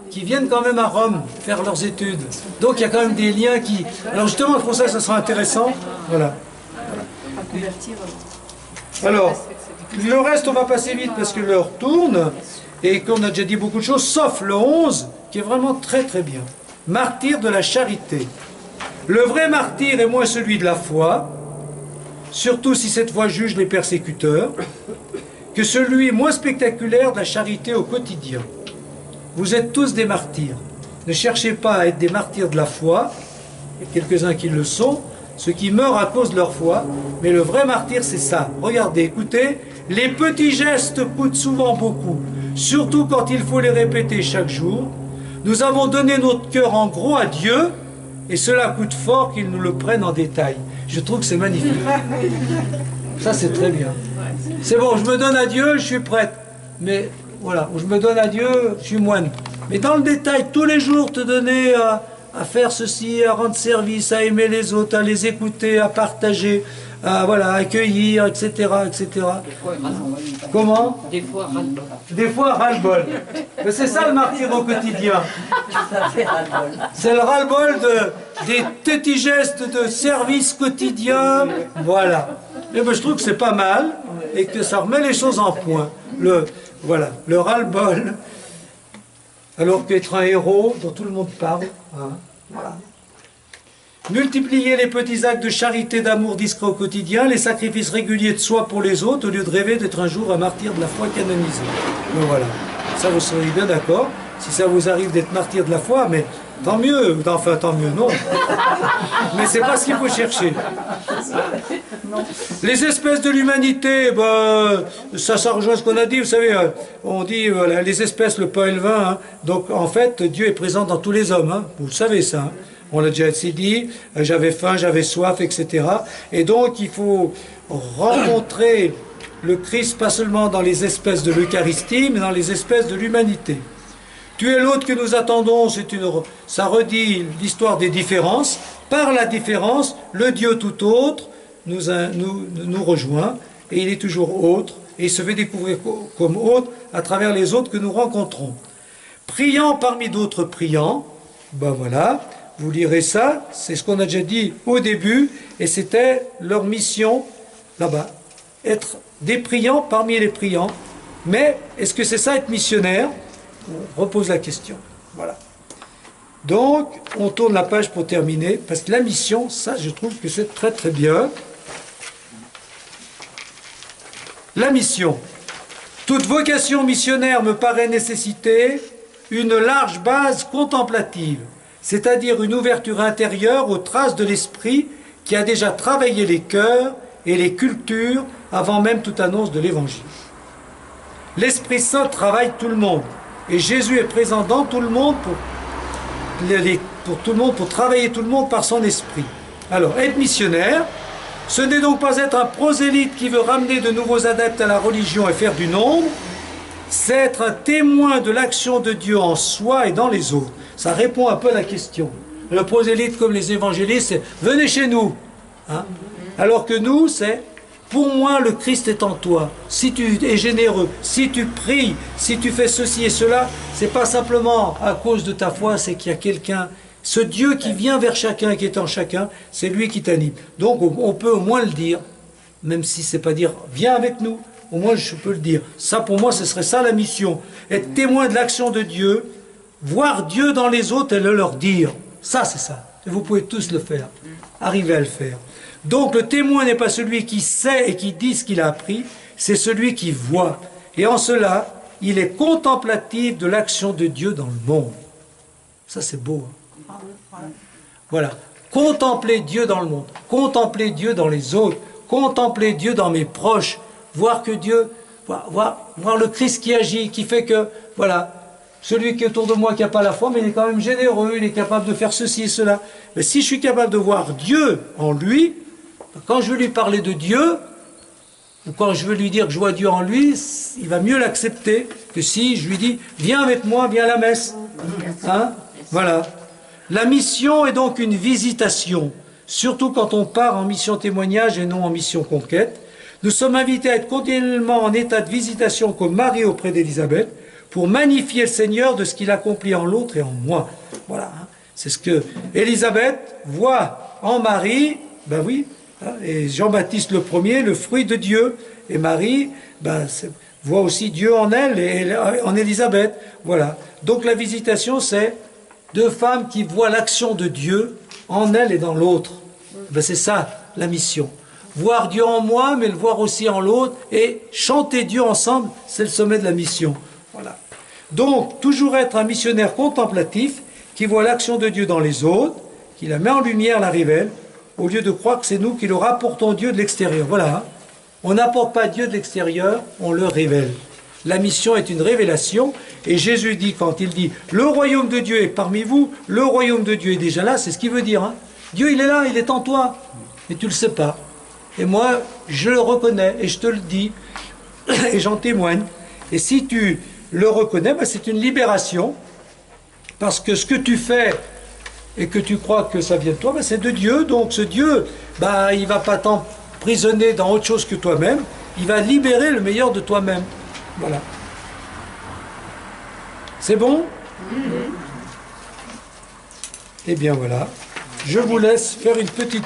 qui viennent quand même à Rome faire leurs études. Donc il y a quand même des liens qui... Alors justement, pour ça, ça sera intéressant. Voilà. Alors, le reste, on va passer vite parce que l'heure tourne et qu'on a déjà dit beaucoup de choses, sauf le 11, qui est vraiment très très bien. Martyr de la charité. Le vrai martyr est moins celui de la foi, surtout si cette foi juge les persécuteurs, que celui moins spectaculaire de la charité au quotidien. Vous êtes tous des martyrs. Ne cherchez pas à être des martyrs de la foi, il y a quelques-uns qui le sont, ceux qui meurent à cause de leur foi, mais le vrai martyr c'est ça. Regardez, écoutez, les petits gestes coûtent souvent beaucoup, surtout quand il faut les répéter chaque jour. Nous avons donné notre cœur en gros à Dieu, et cela coûte fort qu'il nous le prenne en détail. Je trouve que c'est magnifique. Ça c'est très bien. C'est bon, je me donne à Dieu, je suis prête. Mais voilà, je me donne à Dieu, je suis moine. Mais dans le détail, tous les jours te donner à faire ceci, à rendre service, à aimer les autres, à les écouter, à partager, à voilà, accueillir, etc., etc. Des fois, comment? Des fois, ras-le-bol. Des fois, ras-le-bol. Mais c'est ça le martyr au quotidien. C'est le ras-le-bol des petits gestes de service quotidien. Voilà. Et ben, je trouve que c'est pas mal et que ça remet les choses en point. Voilà, le ras-le-bol. Alors qu'être un héros dont tout le monde parle, hein, voilà. Multiplier les petits actes de charité, d'amour discret au quotidien, les sacrifices réguliers de soi pour les autres, au lieu de rêver d'être un jour un martyr de la foi canonisé. Donc voilà, ça vous seriez bien d'accord, si ça vous arrive d'être martyr de la foi, mais tant mieux, enfin tant mieux, non. Mais c'est pas ce qu'il faut chercher. Les espèces de l'humanité, ben, ça rejoint ce qu'on a dit, vous savez, on dit, voilà, les espèces, le pain et le vin, hein. Donc en fait, Dieu est présent dans tous les hommes, hein. Vous le savez ça, hein. On l'a déjà assez dit, j'avais faim, j'avais soif, etc. Et donc il faut rencontrer le Christ pas seulement dans les espèces de l'Eucharistie, mais dans les espèces de l'humanité. Tu es l'autre que nous attendons, ça redit l'histoire des différences. Par la différence, le Dieu tout autre nous rejoint, et il est toujours autre, et il se fait découvrir comme autre à travers les autres que nous rencontrons. Priant parmi d'autres priants, ben voilà, vous lirez ça, c'est ce qu'on a déjà dit au début, et c'était leur mission là-bas, être des priants parmi les priants. Mais est-ce que c'est ça être missionnaire? On repose la question. Voilà. Donc, on tourne la page pour terminer, parce que la mission, ça, je trouve que c'est très très bien. La mission. Toute vocation missionnaire me paraît nécessiter une large base contemplative, c'est-à-dire une ouverture intérieure aux traces de l'esprit qui a déjà travaillé les cœurs et les cultures avant même toute annonce de l'Évangile. L'Esprit Saint travaille tout le monde, et Jésus est présent dans tout le monde pour travailler tout le monde par son esprit. Alors, être missionnaire, ce n'est donc pas être un prosélyte qui veut ramener de nouveaux adeptes à la religion et faire du nombre, c'est être un témoin de l'action de Dieu en soi et dans les autres. Ça répond un peu à la question. Le prosélyte, comme les évangélistes, c'est « venez chez nous hein ». Alors que nous, c'est « pour moi, le Christ est en toi ». Si tu es généreux, si tu pries, si tu fais ceci et cela, c'est pas simplement à cause de ta foi, c'est qu'il y a quelqu'un, ce Dieu qui vient vers chacun, qui est en chacun, c'est lui qui t'anime. Donc on peut au moins le dire, même si c'est pas dire « viens avec nous ». Au moins je peux le dire. Ça pour moi ce serait ça la mission. Être témoin de l'action de Dieu, voir Dieu dans les autres et le leur dire. Ça c'est ça. Et vous pouvez tous le faire. Arriver à le faire. Donc le témoin n'est pas celui qui sait et qui dit ce qu'il a appris, c'est celui qui voit. Et en cela, il est contemplatif de l'action de Dieu dans le monde. Ça c'est beau. Hein. Voilà. Contempler Dieu dans le monde. Contempler Dieu dans les autres. Contempler Dieu dans mes proches. Voir que Dieu, voir le Christ qui agit, qui fait que, voilà, celui qui est autour de moi qui n'a pas la foi, mais il est quand même généreux, il est capable de faire ceci et cela. Mais si je suis capable de voir Dieu en lui, quand je veux lui parler de Dieu, ou quand je veux lui dire que je vois Dieu en lui, il va mieux l'accepter que si je lui dis, viens avec moi, viens à la messe. Hein? Voilà. La mission est donc une visitation, surtout quand on part en mission témoignage et non en mission conquête. Nous sommes invités à être continuellement en état de visitation comme Marie auprès d'Élisabeth pour magnifier le Seigneur de ce qu'il accomplit en l'autre et en moi. Voilà, hein. C'est ce que Élisabeth voit en Marie, ben oui, hein, et Jean-Baptiste le premier, le fruit de Dieu, et Marie, ben, voit aussi Dieu en elle et en Élisabeth. Voilà. Donc la visitation, c'est deux femmes qui voient l'action de Dieu en elle et dans l'autre. Ben, c'est ça la mission. Voir Dieu en moi, mais le voir aussi en l'autre, et chanter Dieu ensemble, c'est le sommet de la mission. Voilà. Donc, toujours être un missionnaire contemplatif, qui voit l'action de Dieu dans les autres, qui la met en lumière, la révèle, au lieu de croire que c'est nous qui leur apportons Dieu de l'extérieur. Voilà. Hein. On n'apporte pas Dieu de l'extérieur, on le révèle. La mission est une révélation, et Jésus dit, quand il dit « Le royaume de Dieu est parmi vous, le royaume de Dieu est déjà là », c'est ce qu'il veut dire. Hein. Dieu, il est là, il est en toi, mais tu ne le sais pas. Et moi, je le reconnais, et je te le dis, et j'en témoigne. Et si tu le reconnais, ben c'est une libération, parce que ce que tu fais, et que tu crois que ça vient de toi, ben c'est de Dieu. Donc ce Dieu, ben, il ne va pas t'emprisonner dans autre chose que toi-même, il va libérer le meilleur de toi-même. Voilà. C'est bon? Eh bien voilà. Je vous laisse faire une petite...